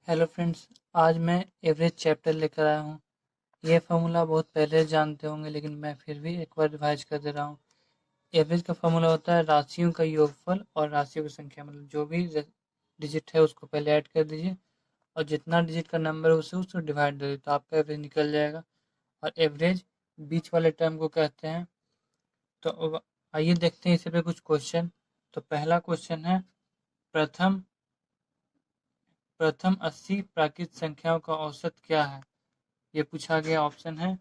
Hello friends. आज मैं average chapter लेकर आया हूँ। ये फार्मूला बहुत पहले जानते होंगे, लेकिन मैं फिर भी एक बार रिवाइज कर दे रहा हूँ। एवरेज का फार्मूला होता है राशियों का योगफल और राशियों की संख्या, मतलब जो भी डिजिट है उसको पहले ऐड कर दीजिए और जितना डिजिट का नंबर है उसे उसको डिवाइड दे दीजिए, तो आपका एवरेज निकल जाएगा। और एवरेज बीच वाले टर्म को कहते हैं। तो अब आइए देखते हैं इसे पे कुछ क्वेश्चन। तो पहला क्वेश्चन है, प्रथम प्रथम 80 प्राकृत संख्याओं का औसत क्या है? ये पूछा गया। ऑप्शन है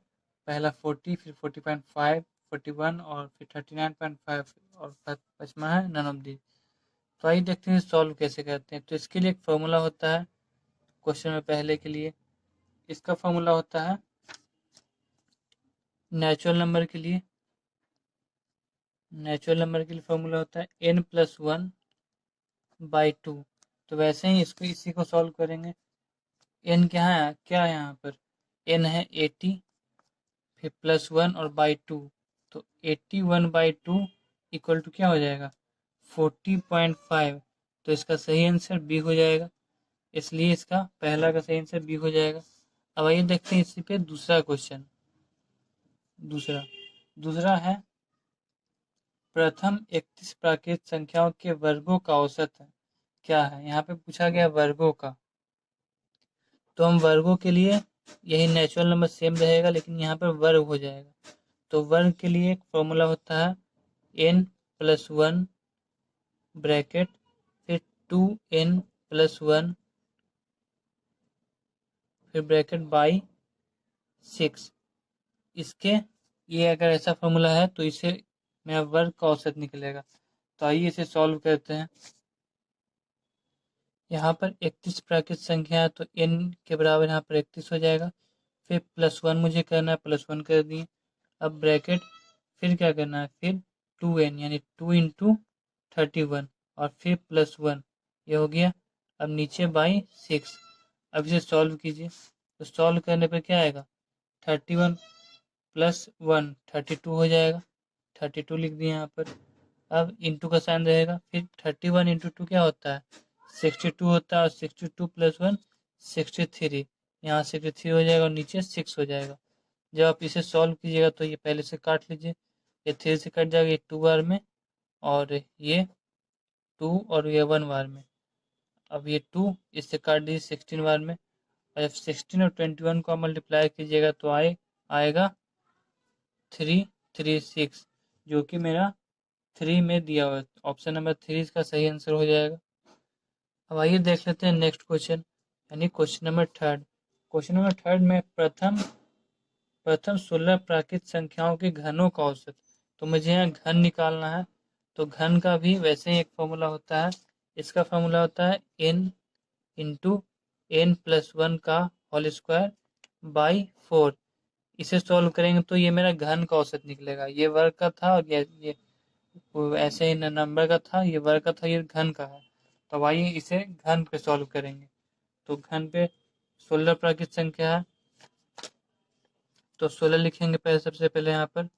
पहला 40, फिर 40.5, 41 और फिर 39.5 और पचमा है नन ऑफ दी। तो आइए देखते हैं सॉल्व कैसे करते हैं। तो इसके लिए एक फॉर्मूला होता है क्वेश्चन में पहले के लिए। इसका फॉर्मूला होता है नेचुरल नंबर के लिए फॉर्मूला होता है n+1/2। तो वैसे ही इसको इसी को सॉल्व करेंगे। n क्या है यहाँ पर? n है 80, फिर +1 और /2। तो 81/2 इक्वल टू क्या हो जाएगा? 40.5। तो इसका सही आंसर बी हो जाएगा, इसलिए इसका पहला का सही आंसर बी हो जाएगा। अब आइए देखते हैं इसी पे दूसरा क्वेश्चन। दूसरा दूसरा है, प्रथम 31 प्राकृत संख्याओं के वर्गों का औसत है क्या है? यहाँ पे पूछा गया वर्गों का। तो हम वर्गों के लिए यही नेचुरल नंबर सेम रहेगा, लेकिन यहाँ पर वर्ग हो जाएगा। तो वर्ग के लिए एक फॉर्मूला होता है n+1 ब्रैकेट, फिर 2n+1, फिर ब्रैकेट बाई 6। इसके ये अगर ऐसा फॉर्मूला है तो इसे मेरा वर्ग का औसत निकलेगा। तो आइए इसे सॉल्व करते हैं। यहाँ पर 31 प्राकृत संख्या है, तो n के बराबर यहाँ पर 31 हो जाएगा। फिर +1 मुझे करना है, +1 कर दिए। अब ब्रैकेट, फिर क्या करना है? फिर 2n यानी 2 × 31 और फिर +1, ये हो गया। अब नीचे बाई 6। अब इसे सॉल्व कीजिए। तो सॉल्व करने पर क्या आएगा? 31 + 1 32 हो जाएगा। 32 लिख दिए यहाँ पर। अब इंटू का साइन रहेगा। फिर 31 × 2 क्या होता है? 62 होता है। और 62 + 1 63। यहाँ 63 हो जाएगा और नीचे 6 हो जाएगा। जब आप इसे सॉल्व कीजिएगा तो ये पहले से काट लीजिए। ये 3 से कट जाएगा, ये 2 बार में, और ये 2 और ये 1 बार में। अब ये 2 इससे काट दीजिए 16 बार में। और जब 16 और 21 को मल्टीप्लाई कीजिएगा तो आएगा 336, जो कि मेरा 3 में दिया हुआ है। ऑप्शन नंबर 3 इसका सही आंसर हो जाएगा। अब आइए देख लेते हैं नेक्स्ट क्वेश्चन, यानी question number third. Question number third में प्रथम प्रथम 16 प्राकृत संख्याओं के घनों का औसत। तो मुझे यहाँ घन निकालना है। तो घन का भी वैसे ही एक फॉर्मूला होता है। इसका फॉर्मूला होता है n × n+1 का होल स्क्वायर बाई 4। इसे सॉल्व करेंगे तो ये मेरा घन का औसत निकलेगा। ये वर्ग का था और ये ऐसे ही नंबर का था, ये वर्ग का था, ये घन का है। तो आइए इसे घन पे सॉल्व करेंगे। तो घन पे 16 प्राकृत संख्या है, तो 16 लिखेंगे पहले। सबसे पहले यहाँ पर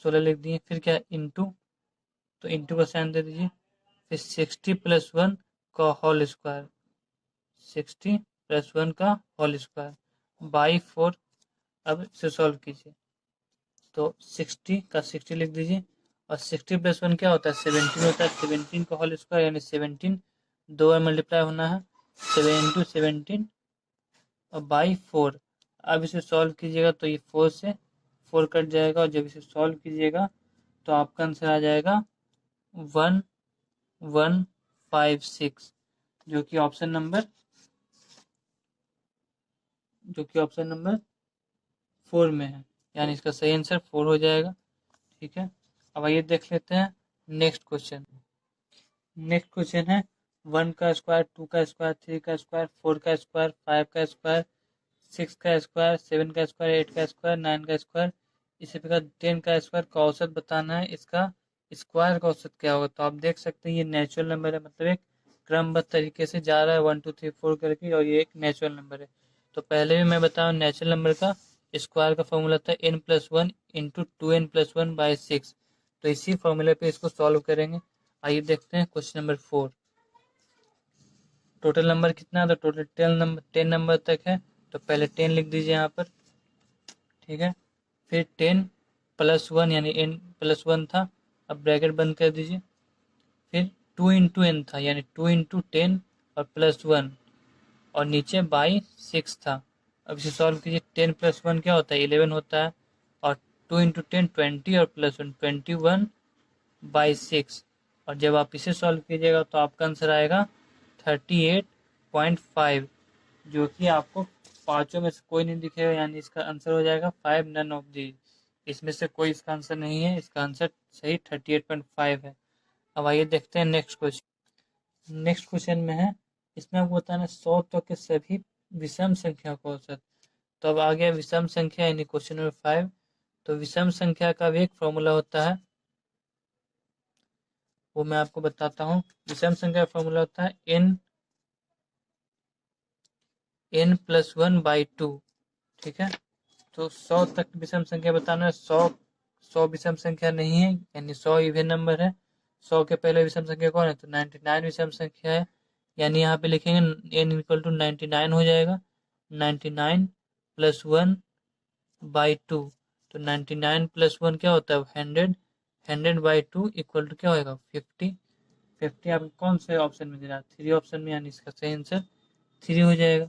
16 लिख दिए। फिर क्या? इंटू, तो इंटू का साइन दे दीजिए। फिर 60 + 1 का होल स्क्वायर, 60 + 1 का होल स्क्वायर बाई 4। अब इसे सॉल्व कीजिए। तो 60 का 60 लिख दीजिए। और 60 + 1 क्या होता है? 17 होता है। 17 का होल स्क्वायर यानी 17, 2 बार मल्टीप्लाई होना है। 7 × 17 और बाई 4। अब इसे सॉल्व कीजिएगा तो ये 4 से 4 कट जाएगा, और जब इसे सॉल्व कीजिएगा तो आपका आंसर आ जाएगा 1156, जो कि ऑप्शन नंबर 4 में है। यानी इसका सही आंसर 4 हो जाएगा। ठीक है। अब आइए देख लेते हैं नेक्स्ट क्वेश्चन। नेक्स्ट क्वेश्चन है, 1 का स्क्वायर, 2 का स्क्वायर, 3 का स्क्वायर, 4 का स्क्वायर, 5 का स्क्वायर, 6 का स्क्वायर, 7 का स्क्वायर, 8 का स्क्वायर, 9 का स्क्वायर, इसी प्रकार 10 का स्क्वायर का औसत बताना है। इसका स्क्वायर का औसत क्या होगा? तो आप देख सकते हैं ये नेचुरल नंबर है, मतलब एक क्रमबद्ध तरीके से जा रहा है 1 2 3 4 करके, और ये एक नेचुरल नंबर है। तो पहले भी मैं बताऊँ, नेचुरल नंबर का स्क्वायर का फॉर्मूला था n+1 × 2n+1/6। तो इसी फॉर्मूले पे इसको सॉल्व करेंगे। आइए देखते हैं क्वेश्चन नंबर 4। टोटल नंबर कितना है, तो टोटल 10 नंबर तक है, तो पहले 10 लिख दीजिए यहाँ पर, ठीक है। फिर 10+1 यानी n+1 था, अब ब्रैकेट बंद कर दीजिए। फिर 2 × n था, यानी 2 × 10 और +1, और नीचे बाई 6 था। अब इसे सॉल्व कीजिए, 10+1 क्या होता है, 11 होता है, और 2 × 10 20 और +1 21/6, और जब आप इसे सॉल्व कीजिएगा तो आपका आंसर आएगा 38.5, जो कि आपको पांचों में से कोई नहीं दिखेगा, यानी इसका आंसर हो जाएगा 5 नन ऑफ दी। इसमें से कोई इसका आंसर नहीं है, इसका आंसर सही 38.5 है। अब आइए देखते हैं नेक्स्ट क्वेश्चन। नेक्स्ट क्वेश्चन में है, इसमें आपको बताना है 100 तक के सभी विषम संख्या का औसत। तो अब आ गया विषम संख्या यानी क्वेश्चन नंबर 5। तो विषम संख्या का भी एक फॉर्मूला होता है, वो मैं आपको बताता हूँ। विषम संख्या का फॉर्मूला होता है n+1/2, ठीक है। तो 100 तक विषम संख्या बताना है। 100 विषम संख्या नहीं है, यानी 100 इवन नंबर है। 100 के पहले विषम संख्या कौन है, तो 99 विषम संख्या है, यानी यहाँ पे लिखेंगे n = 99 हो जाएगा। 99+1/2, तो 99+1 क्या होता है, 100, 100/2 = क्या होगा, 50। 50 आपको कौन से ऑप्शन में दे रहा है, 3 ऑप्शन में, यानी इसका सही आंसर 3 हो जाएगा,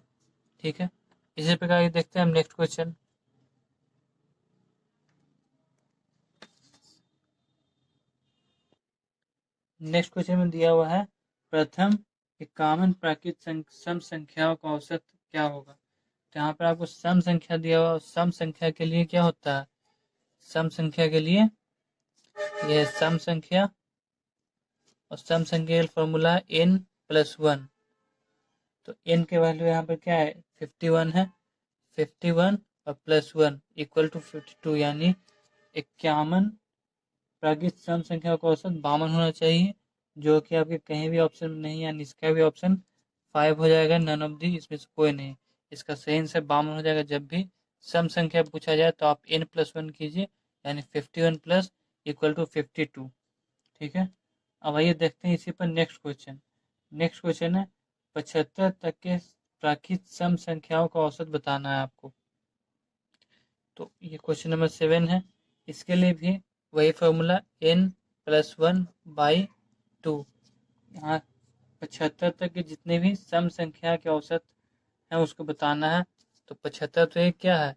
ठीक है। इसी प्रकार ये देखते हैं हम नेक्स्ट क्वेश्चन। नेक्स्ट क्वेश्चन में दिया हुआ है, प्रथम इक्यावन प्राकृत सम संख्याओं का औसत क्या होगा। तो यहाँ पर आपको सम संख्या दिया हुआ, सम संख्या के लिए क्या होता है, सम संख्या के लिए यह सम संख्या, और सम संख्या का फॉर्मूला है n+1। तो n के वैल्यू यहाँ पर क्या है, 51 है। 51 और +1 = 52, यानी 51 प्राकृत सम संख्या का औसत 52 होना चाहिए, जो कि आपके कहीं भी ऑप्शन में नहीं है, यानी इसका भी ऑप्शन 5 हो जाएगा, नन ऑफ दी, इसमें से कोई नहीं। इसका सही आंसर 52 हो जाएगा। जब भी सम संख्या पूछा जाए तो आप n+1 कीजिए, यानी 51 प्लस = 52, ठीक है। अब आइए देखते हैं इसी पर नेक्स्ट क्वेश्चन। नेक्स्ट क्वेश्चन है, 75 तक के प्राकृत सम संख्याओं का औसत बताना है आपको। तो ये क्वेश्चन नंबर 7 है। इसके लिए भी वही फॉर्मूला n+1/2। यहाँ 75 तक के जितने भी सम संख्या के औसत है उसको बताना है। तो 75 तो एक क्या है,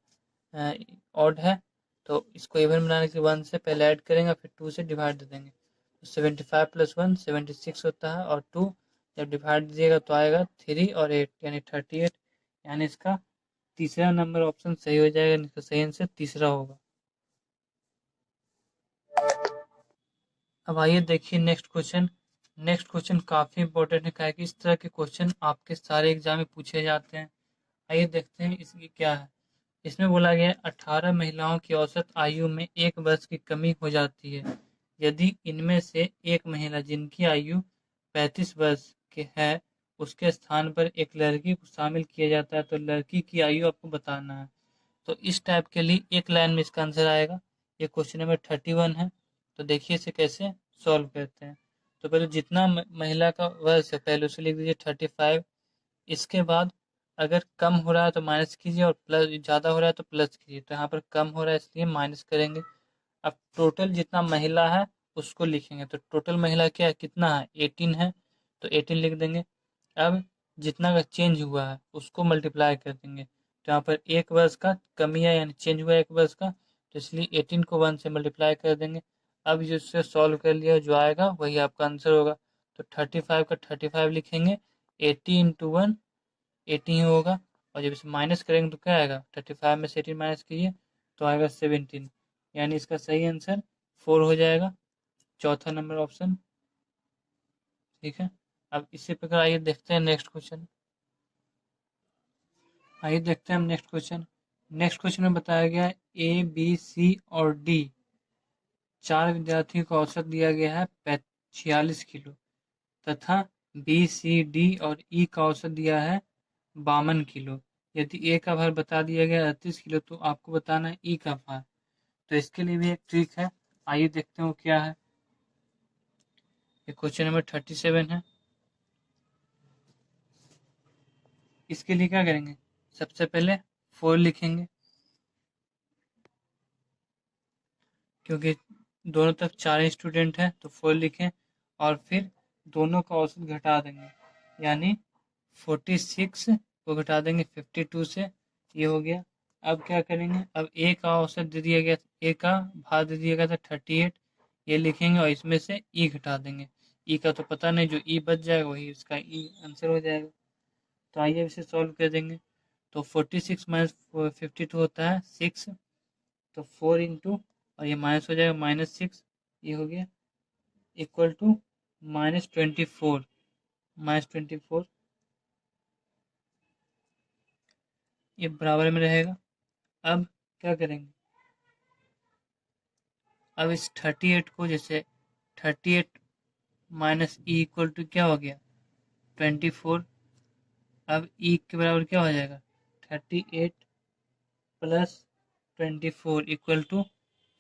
ऑड है, तो इसको इवन बनाने के लिए 1 से पहले ऐड करेंगे, फिर 2 से डिवाइड दे देंगे। तो 75+1 76 होता है, और 2 जब डिवाइड दीजिएगा तो आएगा 3 और 8, यानी 38, यानी इसका तीसरा नंबर ऑप्शन सही हो जाएगा, इसका सही आंसर तीसरा होगा। अब आइए देखिए नेक्स्ट क्वेश्चन। नेक्स्ट क्वेश्चन काफी इंपॉर्टेंट है, क्या है कि इस तरह के क्वेश्चन आपके सारे एग्जाम में पूछे जाते हैं। आइए देखते हैं इसकी क्या है। इसमें बोला गया है, 18 महिलाओं की औसत आयु में 1 वर्ष की कमी हो जाती है। यदि इनमें से एक महिला जिनकी आयु 35 वर्ष के है, उसके स्थान पर एक लड़की को शामिल किया जाता है, तो लड़की की आयु आपको बताना है। तो इस टाइप के लिए एक लाइन में इसका आंसर आएगा। ये क्वेश्चन नंबर 31 है। तो देखिए इसे कैसे सॉल्व करते हैं। तो पहले जितना महिला का वर्ष है पहले उसे लिख दीजिए 35। इसके बाद अगर कम हो रहा है तो माइनस कीजिए, और प्लस ज़्यादा हो रहा है तो प्लस कीजिए। तो यहाँ पर कम हो रहा है इसलिए माइनस करेंगे। अब टोटल जितना महिला है उसको लिखेंगे। तो टोटल महिला क्या है, कितना है, 18 है, तो 18 लिख देंगे। अब जितना का चेंज हुआ है उसको मल्टीप्लाई कर देंगे। तो यहाँ पर 1 वर्ष का कमी है, यानी चेंज हुआ है 1 वर्ष का, तो इसलिए 18 को 1 से मल्टीप्लाई कर देंगे। अब जिससे सॉल्व कर लिया जो आएगा वही आपका आंसर होगा। तो 35 का 35 लिखेंगे, 80 × 1 80 ही होगा, और जब इसे माइनस करेंगे तो क्या आएगा, 35 में से 18 माइनस कीजिए तो आएगा 17, यानी इसका सही आंसर 4 हो जाएगा, चौथा नंबर ऑप्शन, ठीक है। अब इसी प्रकार आइए देखते हैं नेक्स्ट क्वेश्चन। आइए देखते हैं हम नेक्स्ट क्वेश्चन। नेक्स्ट क्वेश्चन में बताया गया ए बी सी और डी 4 विद्यार्थियों का औसत दिया गया है 46 किलो, तथा बी सी डी और ई का औसत दिया है 52 किलो। यदि ए का भार बता दिया गया 38 किलो, तो आपको बताना है ई का भार। तो इसके लिए भी एक ट्रिक है, आइए देखते हैं वो क्या है। ये क्वेश्चन नंबर 37 है। इसके लिए क्या करेंगे, सबसे पहले 4 लिखेंगे, क्योंकि दोनों तरफ 4 स्टूडेंट हैं तो 4 लिखें, और फिर दोनों का औसत घटा देंगे, यानी 46 को घटा देंगे 52 से, ये हो गया। अब क्या करेंगे, अब ए का औसत दे दिया गया, ए का भाग दे दिया गया था 38, ये लिखेंगे और इसमें से ई घटा देंगे। ई का तो पता नहीं, जो ई बच जाएगा वही इसका ई आंसर हो जाएगा। तो आइए इसे सॉल्व कर देंगे। तो 46 माइनस 52 होता है 6, तो 4 इंटू, और ये माइनस हो जाएगा -6, ये हो गया इक्वल टू -24, -24, ये बराबर में रहेगा। अब क्या करेंगे, अब इस 38 को, जैसे 38 माइनस ई इक्वल टू क्या हो गया 24, अब ई के बराबर क्या हो जाएगा 38 प्लस 24 इक्वल टू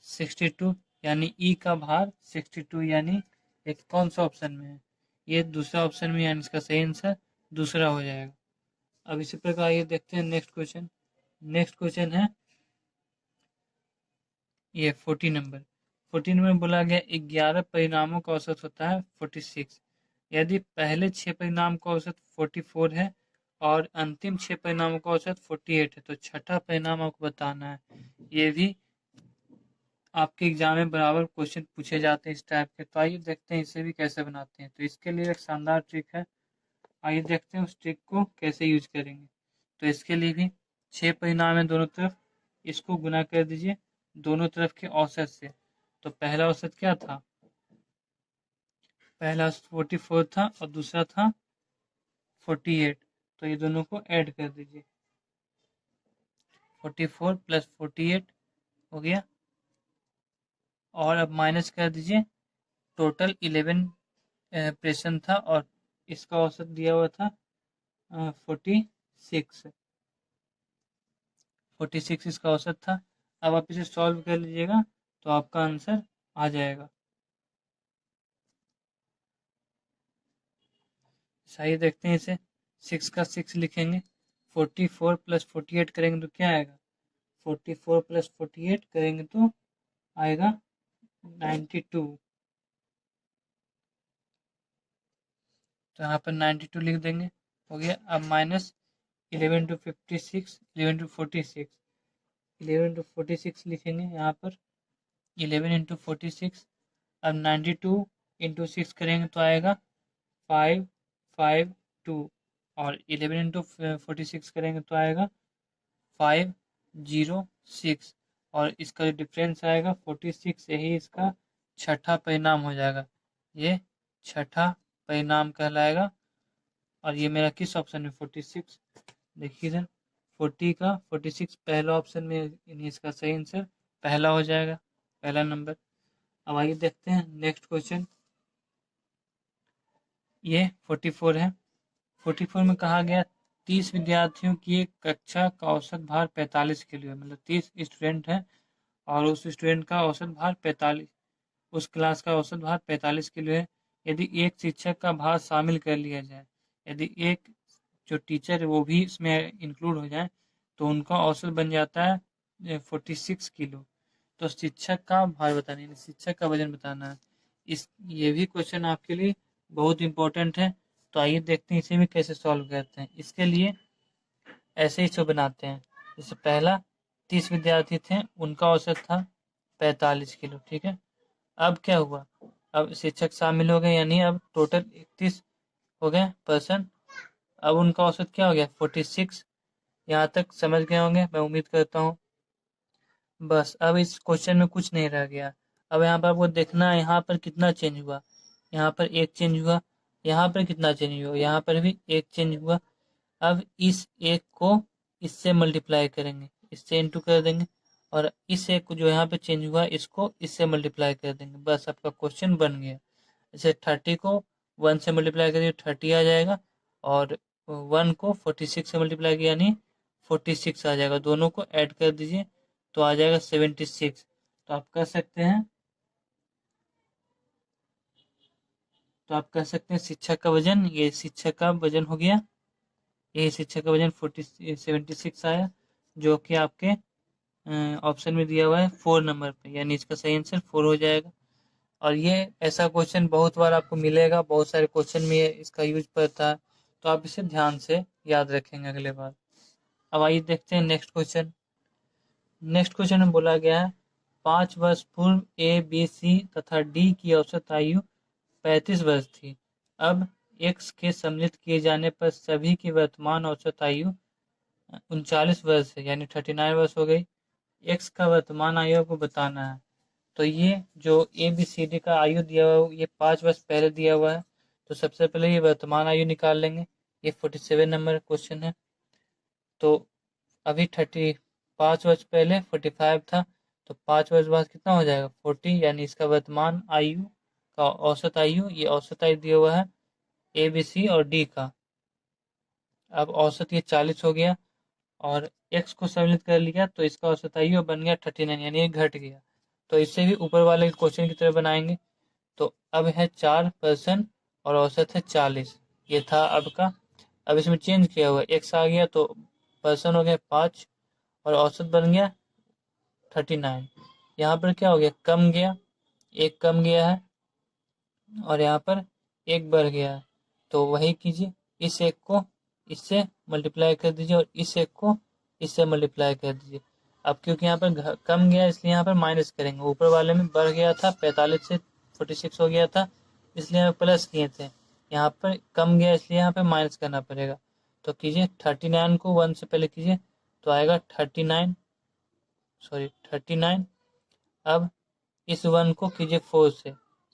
62, यानी ई का भार 62, यानी एक कौन सा ऑप्शन में है, ये दूसरा ऑप्शन में, यानी इसका सही आंसर दूसरा हो जाएगा। अब इसी प्रकार ये देखते हैं नेक्स्ट क्वेश्चन। नेक्स्ट क्वेश्चन है ये 40 नंबर। 40 में बोला गया 11 परिणामों का औसत होता है 46। यदि पहले 6 परिणाम का औसत 44 है और अंतिम 6 परिणामों का औसत 48 है, तो छठा परिणाम आपको बताना है। ये भी आपके एग्जाम में बराबर क्वेश्चन पूछे जाते हैं इस टाइप के। तो आइए देखते हैं इसे भी कैसे बनाते हैं। तो इसके लिए एक शानदार ट्रिक है, आइए देखते हैं उस ट्रिक को कैसे यूज करेंगे। तो इसके लिए भी 6 परिणाम है दोनों तरफ, इसको गुना कर दीजिए दोनों तरफ के औसत से। तो पहला औसत क्या था, पहला औसत 44 था और दूसरा था 48, तो ये दोनों को ऐड कर दीजिए, 44 प्लस 48 हो गया, और अब माइनस कर दीजिए, टोटल 11 प्रश्न था और इसका औसत दिया हुआ था 46, 46 इसका औसत था। अब आप इसे सॉल्व कर लीजिएगा तो आपका आंसर आ जाएगा। सही, देखते हैं इसे, 6 का 6 लिखेंगे, 44 प्लस 48 करेंगे तो क्या आएगा, 44 प्लस 48 करेंगे तो आएगा 92, तो यहाँ पर 92 लिख देंगे, हो गया। अब माइनस 11 टू 56, 11 टू 46, 11 टू 46 लिखेंगे यहाँ पर, 11 इंटू 46, अब 92 इंटू 6 करेंगे तो आएगा 552, और 11 इंटू 46 करेंगे तो आएगा 506, और इसका जो डिफरेंस आएगा 46, यही इसका छठा परिणाम हो जाएगा, ये छठा परिणाम कहलाएगा। और ये मेरा किस ऑप्शन में 46, देखिए इधर 40 का 46 पहला ऑप्शन में, यानी इसका सही आंसर पहला हो जाएगा, पहला नंबर। अब आइए देखते हैं नेक्स्ट क्वेश्चन, ये 44 है। 44 में कहा गया 30 विद्यार्थियों की एक कक्षा का औसत भार 45 किलो है, मतलब 30 स्टूडेंट है और उस स्टूडेंट का औसत भार 45, उस क्लास का औसत भार 45 किलो है। यदि एक शिक्षक का भार शामिल कर लिया जाए, यदि एक जो टीचर है वो भी इसमें इंक्लूड हो जाए, तो उनका औसत बन जाता है 46 किलो। तो शिक्षक का भार बताना है, शिक्षक का वजन बताना है। इस ये भी क्वेश्चन आपके लिए बहुत इंपॉर्टेंट है। तो आइए देखते हैं इसे भी कैसे सॉल्व करते हैं। इसके लिए ऐसे ही सब बनाते हैं, जैसे पहला 30 विद्यार्थी थे, उनका औसत था 45 किलो, ठीक है। अब क्या हुआ, अब शिक्षक शामिल हो गए, यानी अब टोटल 31 हो गए पर्सन। अब उनका औसत क्या हो गया 46। यहाँ तक समझ गए होंगे मैं उम्मीद करता हूँ। बस अब इस क्वेश्चन में कुछ नहीं रह गया। अब यहाँ पर आपको देखना है यहाँ पर कितना चेंज हुआ, यहाँ पर एक चेंज हुआ, यहाँ पर कितना चेंज हुआ, यहाँ पर भी एक चेंज हुआ। अब इस एक को इससे मल्टीप्लाई करेंगे, इससे इंटू कर देंगे, और इस एक को जो यहाँ पे चेंज हुआ इसको इससे मल्टीप्लाई कर देंगे, बस आपका क्वेश्चन बन गया। जैसे 30 को 1 से मल्टीप्लाई करिए 30 आ जाएगा, और 1 को 46 से मल्टीप्लाई किया यानी 46 आ जाएगा, दोनों को ऐड कर दीजिए तो आ जाएगा 76। तो आप कह सकते हैं, तो आप कह सकते हैं शिक्षक का वजन, ये शिक्षक का वजन हो गया, ये शिक्षक का वजन 76 आया, जो कि आपके ऑप्शन में दिया हुआ है 4 नंबर पे, यानी इसका सही आंसर 4 हो जाएगा। और ये ऐसा क्वेश्चन बहुत बार आपको मिलेगा, बहुत सारे क्वेश्चन में इसका यूज पड़ता है, तो आप इसे ध्यान से याद रखेंगे अगले बार। अब आइए देखते हैं नेक्स्ट क्वेश्चन। नेक्स्ट क्वेश्चन में बोला गया है 5 वर्ष पूर्व ए, बी, सी तथा डी की औसत आयु 35 वर्ष थी। अब एक्स के सम्मिलित किए जाने पर सभी की वर्तमान औसत आयु 39 वर्ष है, यानी 39 वर्ष हो गई। एक्स का वर्तमान आयु को बताना है। तो ये जो ए बी सी डी का आयु दिया हुआ है ये 5 वर्ष पहले दिया हुआ है, तो सबसे पहले ये वर्तमान आयु निकाल लेंगे। ये 47 नंबर क्वेश्चन है। तो अभी 5 वर्ष पहले 45 था, तो 5 वर्ष बाद कितना हो जाएगा 40, यानी इसका वर्तमान आयु का औसत आयु, ये औसत आयु दिया हुआ है ए बी सी और डी का। अब औसत ये 40 हो गया और एक्स को सम्मिलित कर लिया, तो इसका औसत आयु बन गया 39, यानी ये घट गया। तो इससे भी ऊपर वाले क्वेश्चन की तरह बनाएंगे। तो अब है 4% और औसत है 40, ये था अब का। अब इसमें चेंज किया हुआ एक्स आ गया, तो पर्सन हो गया 5 और औसत बन गया 39। यहाँ पर क्या हो गया, कम गया, एक कम गया है और यहाँ पर एक बढ़ गया है। तो वही कीजिए, इस एक को इससे मल्टीप्लाई कर दीजिए और इस एक को इससे मल्टीप्लाई कर दीजिए। अब क्योंकि यहाँ पर कम गया इसलिए यहाँ पर माइनस करेंगे। ऊपर वाले में बढ़ गया था 45 से 46 हो गया था, इसलिए हमें प्लस किए थे। यहाँ पर कम गया इसलिए यहाँ पर माइनस करना पड़ेगा। तो कीजिए 39 को 1 से पहले कीजिए तो आएगा 39। अब इस 1 को कीजिए 4 से,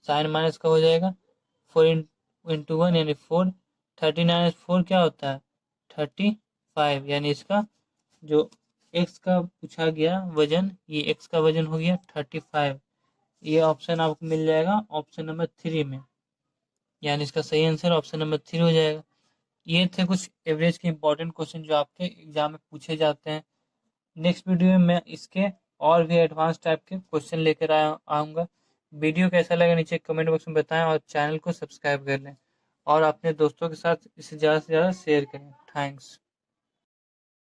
साइन माइनस का हो जाएगा 4 इंटू 1 यानी 4। 39 4 क्या होता है 35, यानी इसका जो एक्स का पूछा गया वजन, ये एक्स का वजन हो गया 35। ये ऑप्शन आपको मिल जाएगा ऑप्शन नंबर 3 में, यानी इसका सही आंसर ऑप्शन नंबर 3 हो जाएगा। ये थे कुछ एवरेज के इंपॉर्टेंट क्वेश्चन जो आपके एग्जाम में पूछे जाते हैं। नेक्स्ट वीडियो में मैं इसके और भी एडवांस टाइप के क्वेश्चन लेकर आऊँगा। वीडियो कैसा लगा नीचे कमेंट बॉक्स में बताएं और चैनल को सब्सक्राइब कर लें और अपने दोस्तों के साथ इसे ज़्यादा से ज़्यादा शेयर करें। थैंक्स।